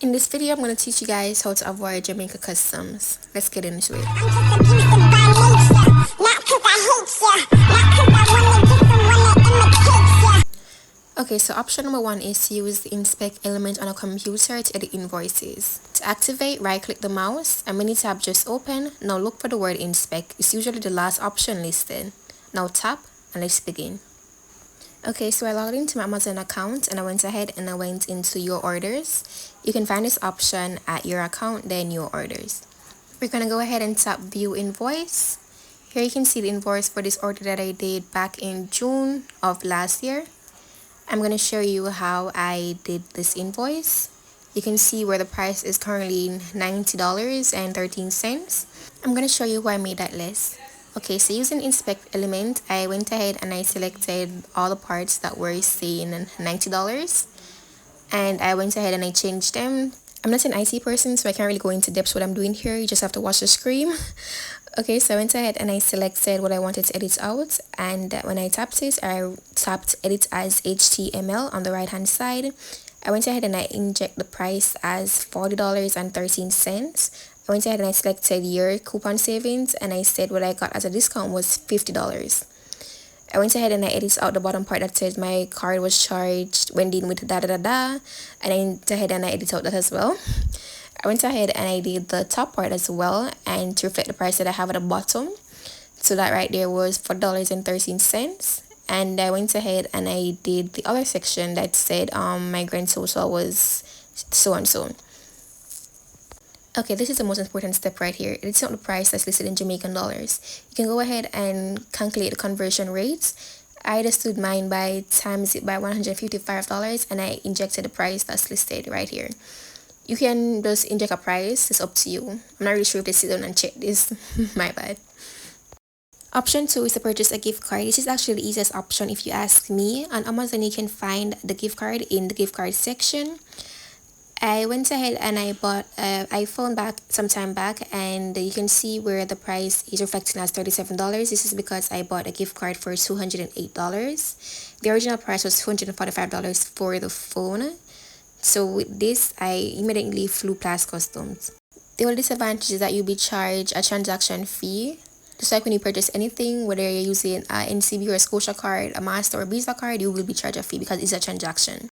In this video, I'm going to teach you guys how to avoid Jamaica customs. Let's get into it. Okay, so option number one is to use the inspect element on a computer to edit invoices. To activate, right-click the mouse, a mini tab just open. Now look for the word inspect. It's usually the last option listed. Now tap and let's begin. Okay, so I logged into my Amazon account and I went ahead and I went into your orders. You can find this option at your account, then your orders. We're going to go ahead and tap view invoice. Here you can see the invoice for this order that I did back in June of last year. I'm going to show you how I did this invoice. You can see where the price is currently $90.13. I'm going to show you who I made that list. Okay, so using inspect element, I went ahead and I selected all the parts that were saying $90. And I went ahead and I changed them. I'm not an IT person, so I can't really go into depth what I'm doing here. You just have to watch the screen. Okay, so I went ahead and I selected what I wanted to edit out. And when I tapped it, I tapped edit as HTML on the right hand side. I went ahead and I inject the price as $40.13. I went ahead and I selected year coupon savings and I said what I got as a discount was $50. I went ahead and I edited out the bottom part that says my card was charged when dealing with da da da da, and I went ahead and I edited out that as well. I went ahead and I did the top part as well and to reflect the price that I have at the bottom. So that right there was $4.13. And I went ahead and I did the other section that said my grand total was so and so. Okay, this is the most important step right here. It's not the price that's listed in Jamaican dollars. You can go ahead and calculate the conversion rates. I just stood mine by times it by $155 and I injected the price that's listed right here. You can just inject a price, it's up to you. I'm not really sure if they sit down and check this, my bad. Option 2 is to purchase a gift card. This is actually the easiest option if you ask me. On Amazon, you can find the gift card in the gift card section. I went ahead and I bought an iPhone back some time back, and you can see where the price is reflecting as $37. This is because I bought a gift card for $208. The original price was $245 for the phone. So with this, I immediately flew past customs. The only disadvantage is that you'll be charged a transaction fee. Just like when you purchase anything, whether you're using a NCB or a Scotia card, a Master or Visa card, you will be charged a fee because it's a transaction.